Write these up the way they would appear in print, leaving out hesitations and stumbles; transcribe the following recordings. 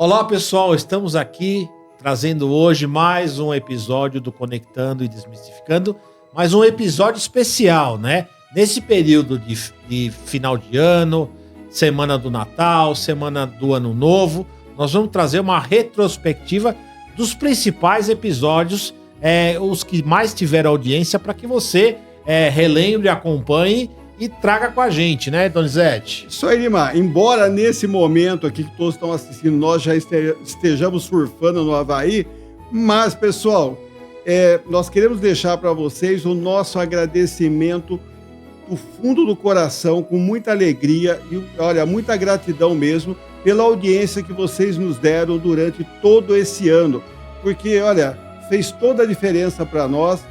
Olá pessoal, estamos aqui trazendo hoje mais um episódio do Conectando e Desmistificando, mais um episódio especial, né? Nesse período de final de ano, semana do Natal, semana do Ano Novo, nós vamos trazer uma retrospectiva dos principais episódios, os que mais tiveram audiência, para que você relembre, acompanhe e traga com a gente, né, Donizete? Isso aí, Lima. Embora nesse momento aqui que todos estão assistindo, nós já estejamos surfando no Havaí, mas, pessoal, nós queremos deixar para vocês o nosso agradecimento do fundo do coração, com muita alegria e, olha, muita gratidão mesmo pela audiência que vocês nos deram durante todo esse ano. Porque, olha, fez toda a diferença para nós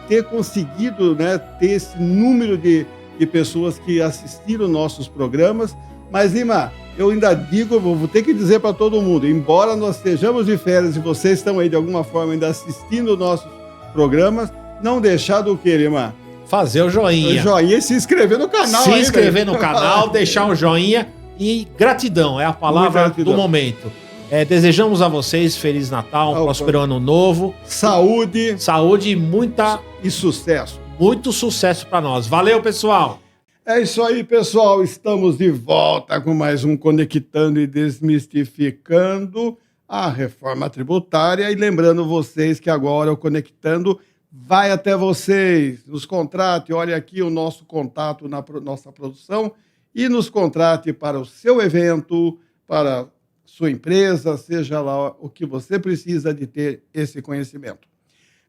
ter conseguido, né, ter esse número de pessoas que assistiram nossos programas. Mas, Lima, eu ainda digo, vou ter que dizer para todo mundo, embora nós estejamos de férias e vocês estão aí de alguma forma ainda assistindo nossos programas, não deixar do que, Lima? Fazer o joinha. O joinha e se inscrever no canal. Se inscrever no canal, deixar um joinha e gratidão, é a palavra do momento. Desejamos a vocês Feliz Natal, um próspero Ano Novo. Saúde. Saúde e sucesso. Muito sucesso para nós. Valeu, pessoal. É isso aí, pessoal. Estamos de volta com mais um Conectando e Desmistificando a Reforma Tributária. E lembrando vocês que agora o Conectando vai até vocês. Nos contrate, olha aqui o nosso contato na nossa produção e nos contrate para o seu evento, para sua empresa, seja lá o que você precisa de ter esse conhecimento.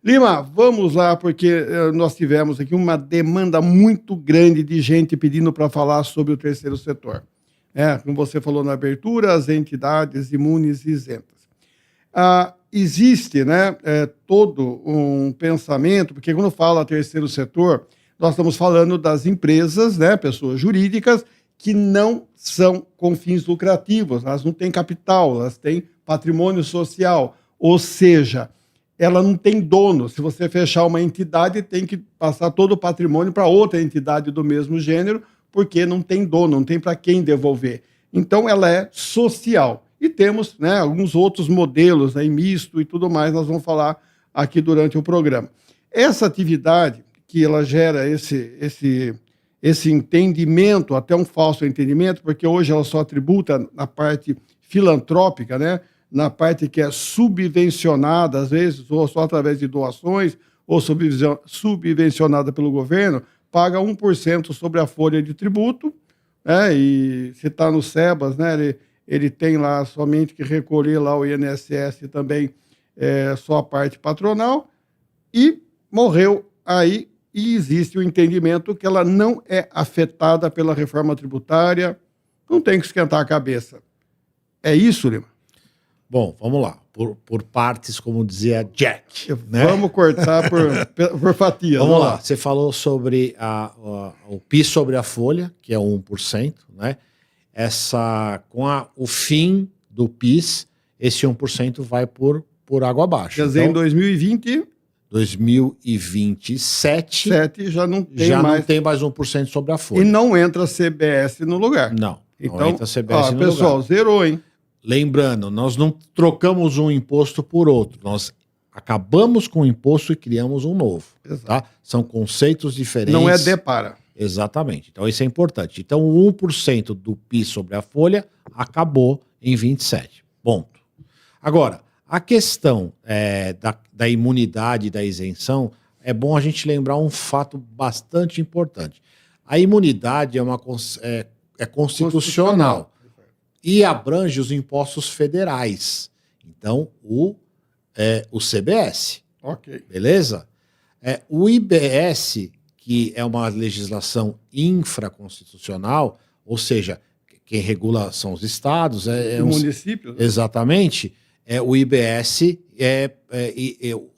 Lima, vamos lá, porque nós tivemos aqui uma demanda muito grande de gente pedindo para falar sobre o terceiro setor. Como você falou na abertura, as entidades imunes e isentas. Existe, né, todo um pensamento, porque quando fala terceiro setor, nós estamos falando das empresas, né, pessoas jurídicas, que não são com fins lucrativos, elas não têm capital, elas têm patrimônio social, ou seja, ela não tem dono. Se você fechar uma entidade, tem que passar todo o patrimônio para outra entidade do mesmo gênero, porque não tem dono, não tem para quem devolver. Então, ela é social. E temos, né, alguns outros modelos, aí, misto e tudo mais, nós vamos falar aqui durante o programa. Essa atividade, que ela gera esse entendimento, até um falso entendimento, porque hoje ela só tributa na parte filantrópica, né? Na parte que é subvencionada, às vezes, ou só através de doações, ou subvencionada pelo governo, paga 1% sobre a folha de tributo, né? E se está no SEBAS, né, ele tem lá somente que recolher lá o INSS também, só a parte patronal, e morreu aí. E existe o entendimento que ela não é afetada pela reforma tributária, não tem que esquentar a cabeça. É isso, Lima? Bom, vamos lá. Por partes, como dizia Jack. Né? Vamos cortar por fatias. Vamos lá. Você falou sobre o PIS sobre a folha, que é 1%, né? Com o fim do PIS, esse 1% vai por água abaixo. Quer dizer, então, em 2027 já não tem mais 1% sobre a folha. E não entra CBS no lugar. Não então, entra CBS no pessoal, lugar. Zerou, hein? Lembrando, nós não trocamos um imposto por outro. Nós acabamos com o imposto e criamos um novo. Tá? São conceitos diferentes. Não é depara. Exatamente. Então, isso é importante. Então, o 1% do PIS sobre a folha acabou em 27. Ponto. Agora, a questão da imunidade e da isenção, é bom a gente lembrar um fato bastante importante. A imunidade é constitucional e abrange os impostos federais. Então, o CBS. Ok. Beleza? O IBS, que é uma legislação infraconstitucional, ou seja, quem regula são os estados. Municípios. Né? Exatamente. O IBS,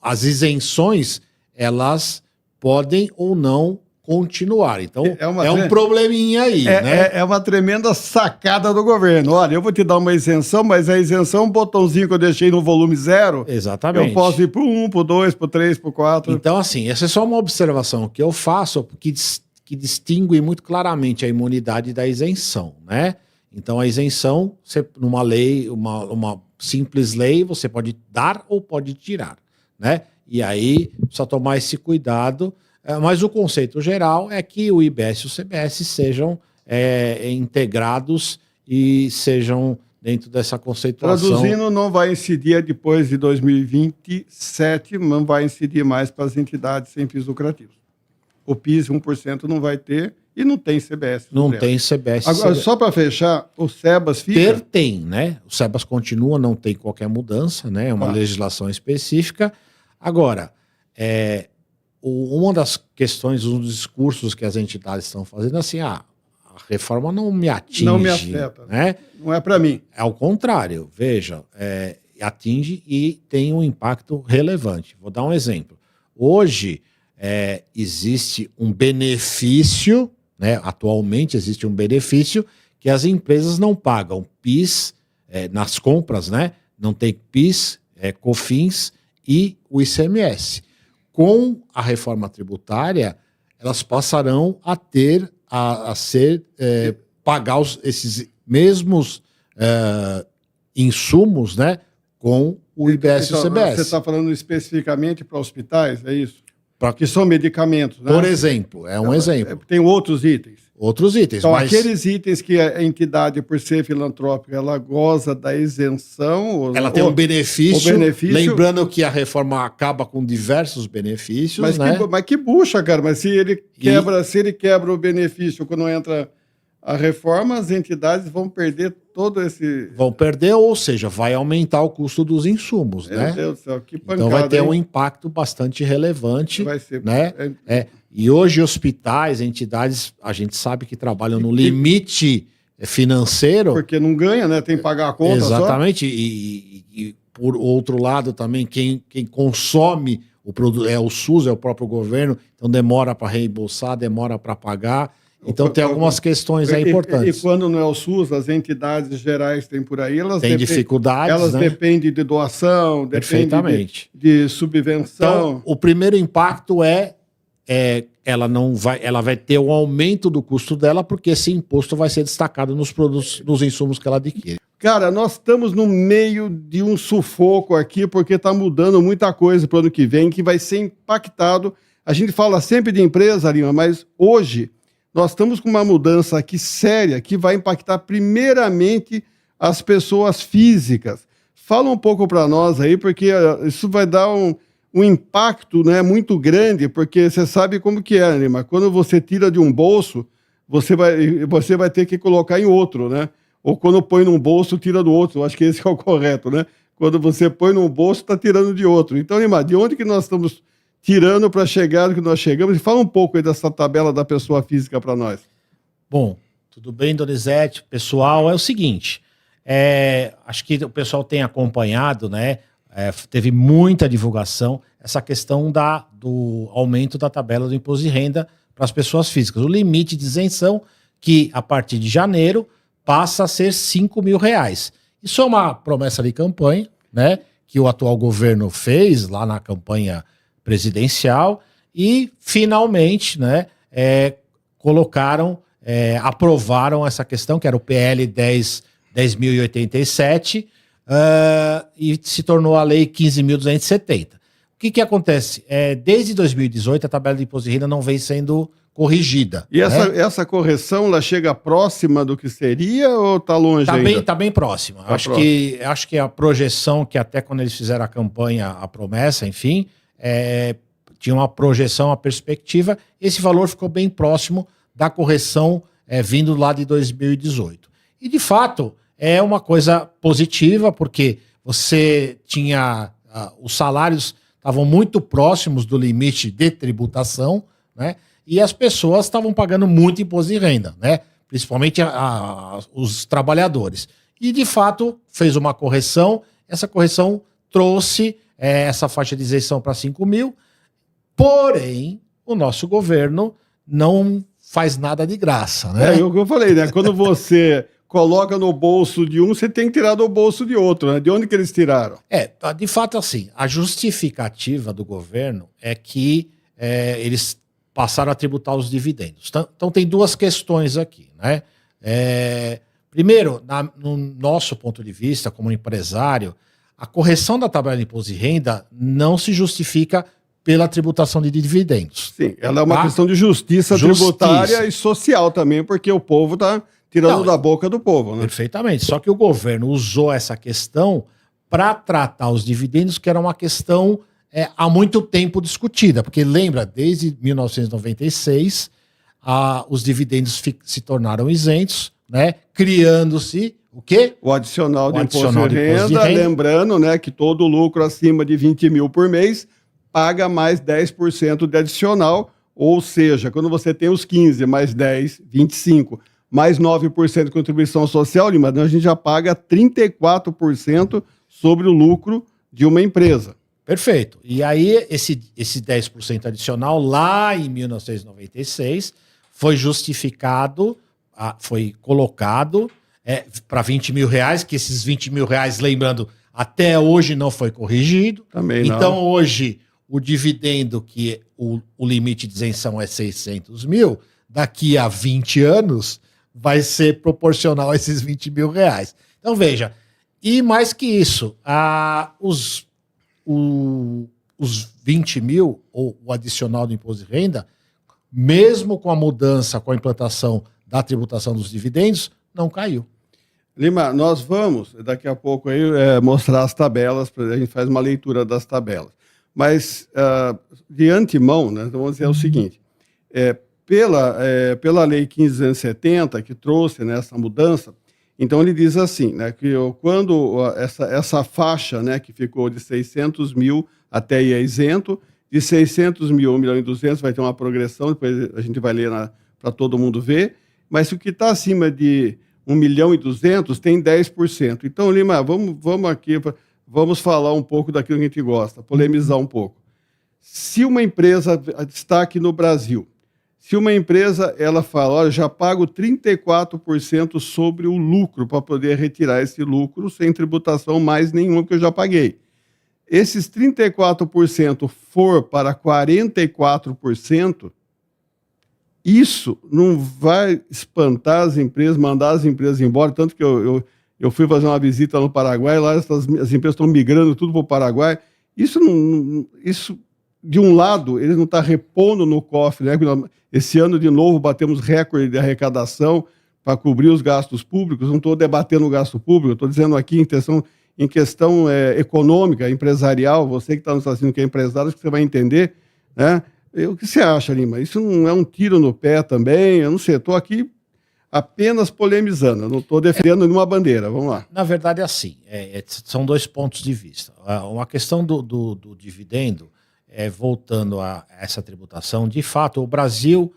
as isenções, elas podem ou não continuar. Então, um probleminha aí, né? É uma tremenda sacada do governo. Olha, eu vou te dar uma isenção, mas a isenção é um botãozinho que eu deixei no volume 0. Exatamente. Eu posso ir para o 1, para o 2, para o 3, para o 4. Então, assim, essa é só uma observação que eu faço que distingue muito claramente a imunidade da isenção, né? Então a isenção, numa lei, uma simples lei, você pode dar ou pode tirar, né? E aí precisa tomar esse cuidado. Mas o conceito geral é que o IBS e o CBS sejam integrados e sejam dentro dessa conceituação. Traduzindo, não vai incidir depois de 2027, não vai incidir mais para as entidades sem fins lucrativos. O PIS 1% não vai ter e não tem CBS. Não tem CBS. Agora, só para fechar, o SEBAS fica... Tem, né? O SEBAS continua, não tem qualquer mudança, né? É uma legislação específica. Agora, uma das questões, um dos discursos que as entidades estão fazendo, assim, a reforma não me atinge. Não me afeta. Né? Não é para mim. É ao contrário. Veja, atinge e tem um impacto relevante. Vou dar um exemplo. Hoje, existe um benefício, né? Atualmente existe um benefício que as empresas não pagam PIS nas compras, né? Não tem PIS, COFINS e o ICMS. Com a reforma tributária, elas passarão a ter pagar esses mesmos insumos, né, com o IBS e o CBS. Você está falando especificamente para hospitais, é isso? Que são medicamentos, né? Por exemplo, um exemplo. Tem outros itens. Outros itens. Então, aqueles itens que a entidade, por ser filantrópica, ela goza da isenção. Ela tem um benefício. Lembrando que a reforma acaba com diversos benefícios. Mas que bucha, cara. Mas se ele quebra o benefício quando entra a reforma, as entidades vão perder todo esse... Vão perder, ou seja, vai aumentar o custo dos insumos, né? Meu Deus do céu, que pancada. Então vai ter um impacto bastante relevante. Vai ser... né? E hoje hospitais, entidades, a gente sabe que trabalham no limite financeiro. Porque não ganha, né? Tem que pagar a conta. Exatamente. E por outro lado também, quem consome o produto é o SUS, é o próprio governo, então demora para reembolsar, demora para pagar. Então tem algumas questões importantes. E quando não é o SUS, as entidades gerais têm por aí, elas têm dificuldades. Elas dependem de doação, dependem de subvenção. Então, o primeiro impacto ela vai ter um aumento do custo dela, porque esse imposto vai ser destacado nos produtos, nos insumos que ela adquire. Cara, nós estamos no meio de um sufoco aqui, porque está mudando muita coisa para o ano que vem, que vai ser impactado. A gente fala sempre de empresa, Lima, mas hoje nós estamos com uma mudança aqui séria, que vai impactar primeiramente as pessoas físicas. Fala um pouco para nós aí, porque isso vai dar um impacto, né, muito grande, porque você sabe como que é, Lima. Quando você tira de um bolso, você vai ter que colocar em outro, né? Ou quando põe num bolso, tira do outro. Eu acho que esse é o correto, né? Quando você põe num bolso, está tirando de outro. Então, Lima, de onde que nós estamos tirando para chegar no que nós chegamos? E fala um pouco aí dessa tabela da pessoa física para nós. Bom, tudo bem, Donizete? Pessoal, é o seguinte, acho que o pessoal tem acompanhado, né? Teve muita divulgação essa questão do aumento da tabela do imposto de renda para as pessoas físicas. O limite de isenção, que a partir de janeiro passa a ser R$5.000. Isso é uma promessa de campanha, né? Que o atual governo fez lá na campanha presidencial e finalmente, né, aprovaram essa questão, que era o PL 10.087, e se tornou a lei 15.270. O que acontece? Desde 2018, a tabela de imposto de renda não vem sendo corrigida. E essa correção, ela chega próxima do que seria ou está longe ainda? Está bem próxima. Acho que a projeção, que até quando eles fizeram a campanha, a promessa, enfim, tinha uma projeção, uma perspectiva, esse valor ficou bem próximo da correção vindo lá de 2018. E, de fato, é uma coisa positiva, porque você tinha... os salários estavam muito próximos do limite de tributação, né? E as pessoas estavam pagando muito imposto de renda, né? Principalmente os trabalhadores. E, de fato, fez uma correção. Essa correção trouxe essa faixa de isenção para 5 mil, porém, o nosso governo não faz nada de graça, né? É o que eu falei, né? Quando você coloca no bolso de um, você tem que tirar do bolso de outro, né? De onde que eles tiraram? De fato, assim, a justificativa do governo é que eles passaram a tributar os dividendos. Então tem duas questões aqui, né? Primeiro, no nosso ponto de vista, como empresário, a correção da tabela de imposto de renda não se justifica pela tributação de dividendos. Sim, ela é uma questão de justiça tributária e social também, porque o povo está tirando da boca do povo, né? Perfeitamente. Só que o governo usou essa questão para tratar os dividendos, que era uma questão há muito tempo discutida. Porque lembra, desde 1996, os dividendos se tornaram isentos, né? Criando-se o quê? O adicional de imposto de renda, lembrando, né, que todo lucro acima de 20 mil por mês paga mais 10% de adicional, ou seja, quando você tem os 15 mais 10, 25, mais 9% de contribuição social, Lima, a gente já paga 34% sobre o lucro de uma empresa. Perfeito. E aí esse 10% adicional lá em 1996 foi justificado, foi colocado para 20 mil reais, que esses 20 mil reais, lembrando, até hoje não foi corrigido. Também não. Então hoje o dividendo, que o limite de isenção é 600 mil, daqui a 20 anos vai ser proporcional a esses 20 mil reais. Então veja, e mais que isso, os 20 mil, ou o adicional do imposto de renda, mesmo com a mudança, com a implantação da tributação dos dividendos, não caiu. Lima, nós vamos daqui a pouco aí mostrar as tabelas, a gente faz uma leitura das tabelas. Mas, de antemão, né, vamos dizer o seguinte, pela Lei 15.270, que trouxe, né, essa mudança, então ele diz assim, né, que quando essa faixa, né, que ficou de 600 mil até aí é isento, de 600 mil a 1.200.000 vai ter uma progressão, depois a gente vai ler para todo mundo ver, mas o que está acima de 1.200.000 tem 10%. Então, Lima, vamos aqui, vamos falar um pouco daquilo que a gente gosta, polemizar um pouco. Se uma empresa está aqui no Brasil, se uma empresa ela fala, olha, já pago 34% sobre o lucro para poder retirar esse lucro sem tributação mais nenhuma que eu já paguei. Esses 34% for para 44%, isso não vai espantar as empresas, mandar as empresas embora, tanto que eu fui fazer uma visita no Paraguai, lá as empresas estão migrando tudo para o Paraguai. Isso, de um lado, eles não estão repondo no cofre, né? Esse ano, de novo, batemos recorde de arrecadação para cobrir os gastos públicos. Não estou debatendo o gasto público, estou dizendo aqui em questão econômica, empresarial. Você que está nos assistindo, que é empresário, acho que você vai entender, né? O que você acha, Lima? Isso não é um tiro no pé também? Eu não sei, estou aqui apenas polemizando, eu não estou defendendo nenhuma bandeira. Vamos lá. Na verdade, é assim, são dois pontos de vista. Uma questão do dividendo, voltando a essa tributação, de fato, o Brasil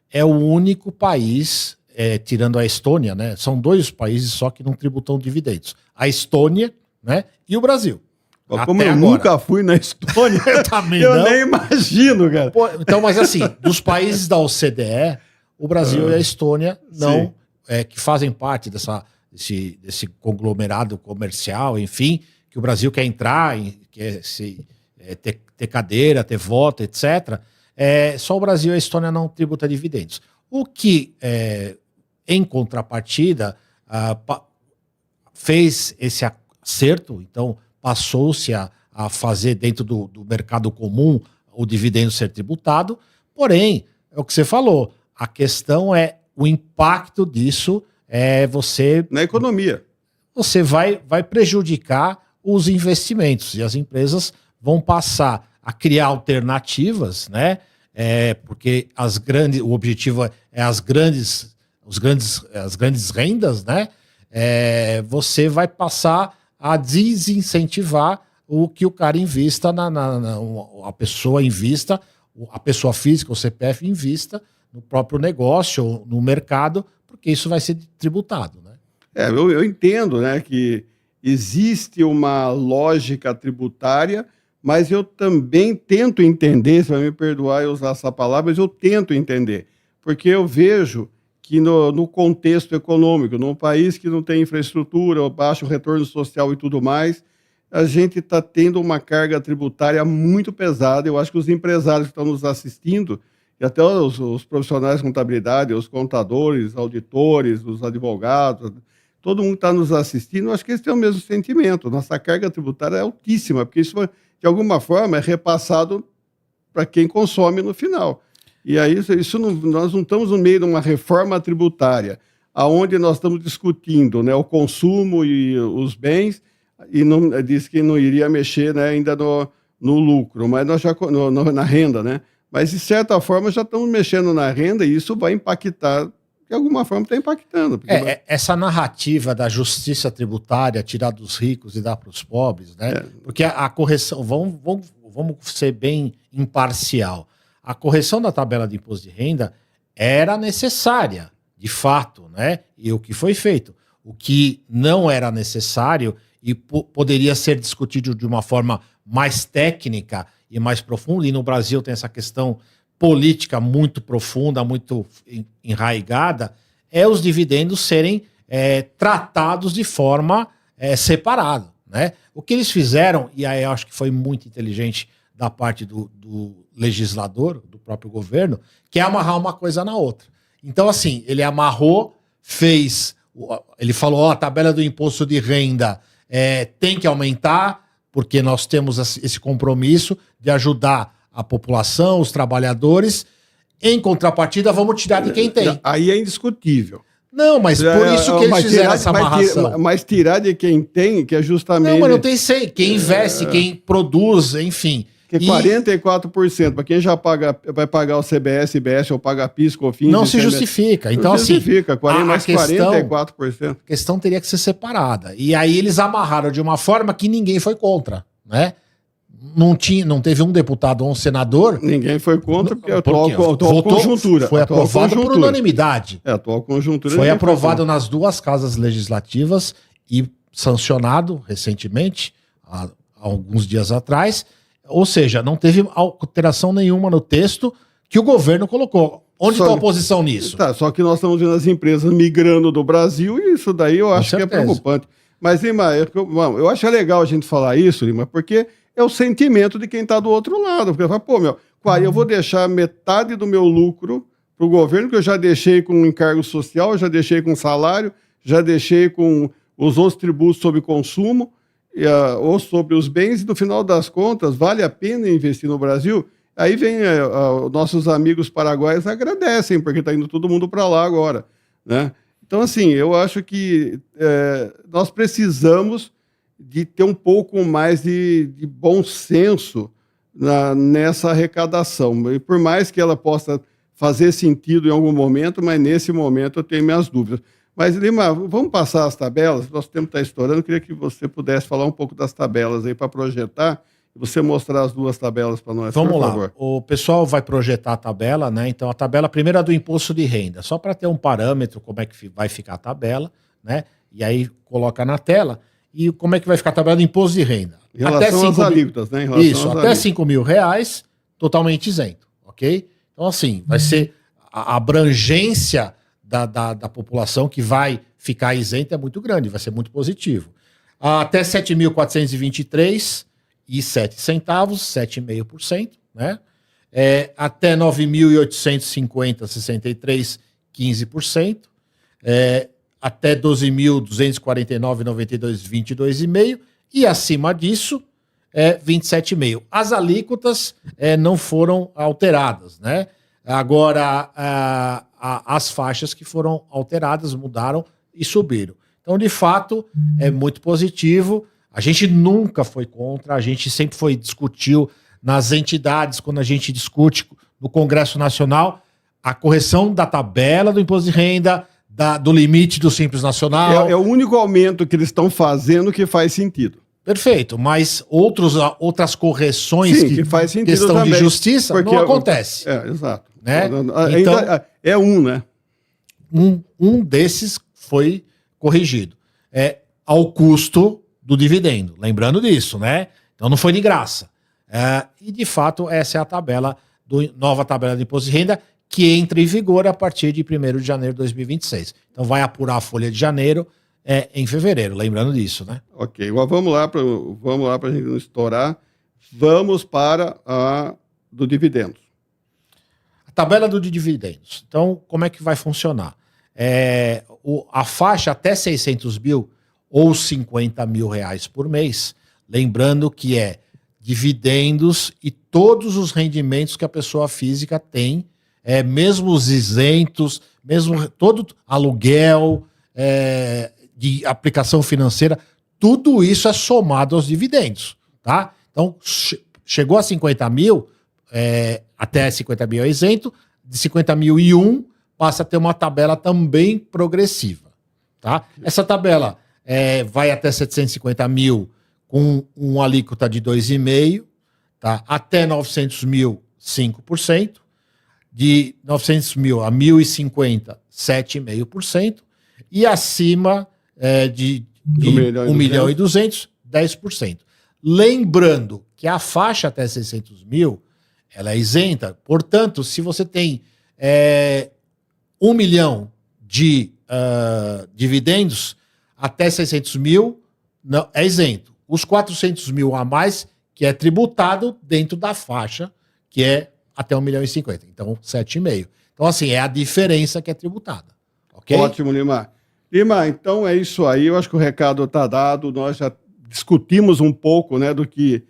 é o único país, tirando a Estônia, né? São dois países só que não tributam dividendos. A Estônia, né, e o Brasil. Como eu nunca fui na Estônia, eu nem imagino, cara. Pô, então, mas assim, dos países da OCDE, o Brasil e a Estônia não, que fazem parte desse conglomerado comercial, enfim, que o Brasil quer entrar, quer ter cadeira, ter voto, etc. Só o Brasil e a Estônia não tributam dividendos. O que, em contrapartida, fez esse acerto, então passou-se a fazer dentro do mercado comum o dividendo ser tributado, porém, é o que você falou, a questão é o impacto disso, você... Na economia. Você vai prejudicar os investimentos e as empresas vão passar a criar alternativas, né? Porque o objetivo é as grandes rendas, né? Você vai passar a desincentivar o que o cara invista, a pessoa invista, a pessoa física, o CPF invista no próprio negócio, ou no mercado, porque isso vai ser tributado, né? Eu entendo, né, que existe uma lógica tributária, mas eu também tento entender, você vai me perdoar eu usar essa palavra, mas eu tento entender, porque eu vejo que no contexto econômico, num país que não tem infraestrutura, baixo retorno social e tudo mais, a gente está tendo uma carga tributária muito pesada. Eu acho que os empresários que estão nos assistindo, e até os profissionais de contabilidade, os contadores, auditores, os advogados, todo mundo que está nos assistindo, eu acho que eles têm o mesmo sentimento. Nossa carga tributária é altíssima, porque isso, de alguma forma, é repassado para quem consome no final. E aí, nós não estamos no meio de uma reforma tributária, onde nós estamos discutindo, né, o consumo e os bens, e não, disse que não iria mexer, né, ainda no lucro, mas nós já na renda, né? Mas, de certa forma, já estamos mexendo na renda e isso vai impactar, de alguma forma está impactando. Essa narrativa da justiça tributária, tirar dos ricos e dar para os pobres, né? Porque a correção, vamos ser bem imparcial, a correção da tabela de imposto de renda era necessária, de fato, né? E o que foi feito. O que não era necessário e poderia ser discutido de uma forma mais técnica e mais profunda, e no Brasil tem essa questão política muito profunda, muito enraigada, é os dividendos serem tratados de forma separada, né? O que eles fizeram, e aí eu acho que foi muito inteligente da parte do legislador, do próprio governo, que é amarrar uma coisa na outra. Então, assim, ele amarrou, ele falou, a tabela do imposto de renda tem que aumentar, porque nós temos esse compromisso de ajudar a população, os trabalhadores. Em contrapartida, vamos tirar de quem tem. Aí é indiscutível. Não, mas por isso que eles fizeram essa amarração. Mas tirar de quem tem, que é justamente... Não, mas não tem quem investe, quem produz, enfim. Que 44%, para quem já vai pagar o CBS, IBS ou paga PIS, COFINS... Não se justifica. Então, assim... Justifica, mais 44%. A questão teria que ser separada. E aí eles amarraram de uma forma que ninguém foi contra, né? Não teve um deputado ou um senador... Ninguém foi contra, porque a atual conjuntura. Foi aprovado por unanimidade. A atual conjuntura... Foi aprovado nas duas casas legislativas e sancionado recentemente, há alguns dias atrás. Ou seja, não teve alteração nenhuma no texto que o governo colocou. Onde está a oposição nisso? Só que nós estamos vendo as empresas migrando do Brasil e isso daí eu acho que é preocupante. Mas, Lima, eu acho legal a gente falar isso, Lima, porque é o sentimento de quem está do outro lado. Porque fala, eu vou deixar metade do meu lucro para o governo, que eu já deixei com encargo social, já deixei com salário, já deixei com os outros tributos sobre consumo, ou sobre os bens, e no final das contas, vale a pena investir no Brasil? Aí vem nossos amigos paraguaios agradecem, porque está indo todo mundo para lá agora, né? Então, assim, eu acho que nós precisamos de ter um pouco mais de bom senso nessa arrecadação. E por mais que ela possa fazer sentido em algum momento, mas nesse momento eu tenho minhas dúvidas. Mas, Lima, vamos passar as tabelas? Nosso tempo está estourando. Eu queria que você pudesse falar um pouco das tabelas aí para projetar e você mostrar as duas tabelas para nós, vamos por lá. favor. O pessoal vai projetar a tabela, né? Então, a tabela primeira é do imposto de renda, só para ter um parâmetro, como é que vai ficar a tabela, né? E aí coloca na tela. E como é que vai ficar a tabela do imposto de renda? Em relação às alíquotas, né? Isso, até R$5.000, totalmente isento, ok? Então, assim, vai ser a abrangência da população que vai ficar isenta é muito grande, vai ser muito positivo. Até 7.423,07 centavos, 7,5%, né? Até 9.850, 63, 15%. Até 12.249,92, 22,5%. E acima disso, 27,5%. As alíquotas não foram alteradas, né? Agora, as faixas que foram alteradas mudaram e subiram. Então, de fato, é muito positivo. A gente nunca foi contra, a gente sempre discutiu nas entidades, quando a gente discute no Congresso Nacional, a correção da tabela do imposto de renda, do limite do Simples Nacional. É o único aumento que eles estão fazendo que faz sentido. Perfeito, mas outras correções que faz sentido questão também, de justiça não acontece. Exato. Né? Então, né? Um desses foi corrigido. Ao custo do dividendo. Lembrando disso, né? Então não foi de graça. E, de fato, essa é a nova tabela de imposto de renda que entra em vigor a partir de 1º de janeiro de 2026. Então vai apurar a folha de janeiro em fevereiro. Lembrando disso, né? Ok. Agora vamos lá para a gente não estourar. Vamos para a do dividendos. A tabela do de dividendos. Então, como é que vai funcionar? a faixa até 600 mil ou 50 mil reais por mês, lembrando que é dividendos e todos os rendimentos que a pessoa física tem, mesmo os isentos, mesmo todo aluguel, de aplicação financeira, tudo isso é somado aos dividendos, tá? Então, chegou a 50 mil, até 50 mil é isento, de 50 mil e um, passa a ter uma tabela também progressiva, tá? Essa tabela vai até 750 mil com uma alíquota de 2,5%, tá? Até 900 mil, 5%, de 900 mil a 1.050, 7,5%, e acima de 1 milhão e 200, 10%. Lembrando que a faixa até 600 mil, ela é isenta, portanto, se você tem 1 milhão de dividendos, até 600 mil não, é isento. Os 400 mil a mais, que é tributado dentro da faixa, que é até 1 milhão e 50. Então, 7,5. Então, assim, é a diferença que é tributada. Ok? Ótimo, Lima. Lima, então é isso aí. Eu acho que o recado está dado. Nós já discutimos um pouco, né, do que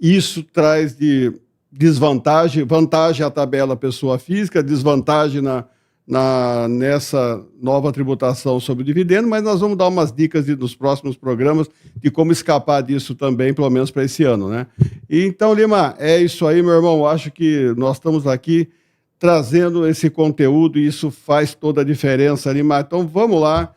isso traz de desvantagem. Vantagem a tabela pessoa física, desvantagem nessa nova tributação sobre o dividendo, mas nós vamos dar umas dicas nos próximos programas de como escapar disso também, pelo menos para esse ano, né? E então, Lima, é isso aí, meu irmão. Acho que nós estamos aqui trazendo esse conteúdo e isso faz toda a diferença, Lima. Então, vamos lá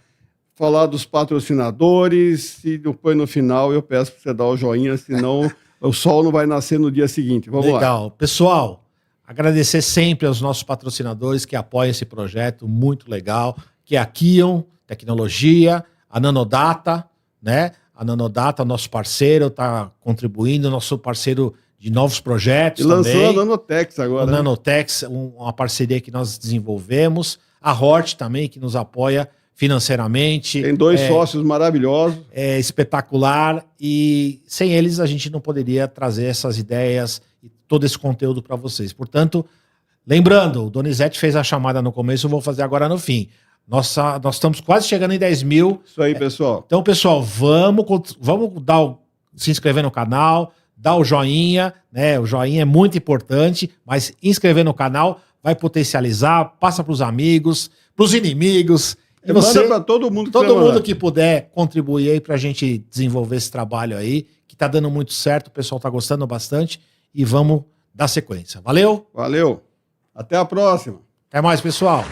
falar dos patrocinadores e depois, no final, eu peço para você dar o joinha, senão o sol não vai nascer no dia seguinte. Vamos lá. Legal. Pessoal, agradecer sempre aos nossos patrocinadores que apoiam esse projeto, muito legal, que é a Kion Tecnologia, a Nanodata, né? A Nanodata, nosso parceiro, está contribuindo, nosso parceiro de novos projetos e lançou também. a Nanotex agora. A Nanotex, uma parceria que nós desenvolvemos. A Hort também, que nos apoia financeiramente. Tem dois sócios maravilhosos. É espetacular. E sem eles a gente não poderia trazer essas ideias e todo esse conteúdo para vocês. Portanto, lembrando, o Donizete fez a chamada no começo, eu vou fazer agora no fim. Nós estamos quase chegando em 10 mil. Isso aí, pessoal. Então, pessoal, vamos se inscrever no canal, dar o joinha, né? O joinha é muito importante, mas inscrever no canal vai potencializar, passa para os amigos, para os inimigos. E manda para todo mundo que puder contribuir aí para a gente desenvolver esse trabalho aí, que está dando muito certo, o pessoal está gostando bastante e vamos dar sequência. Valeu? Valeu. Até a próxima. Até mais, pessoal.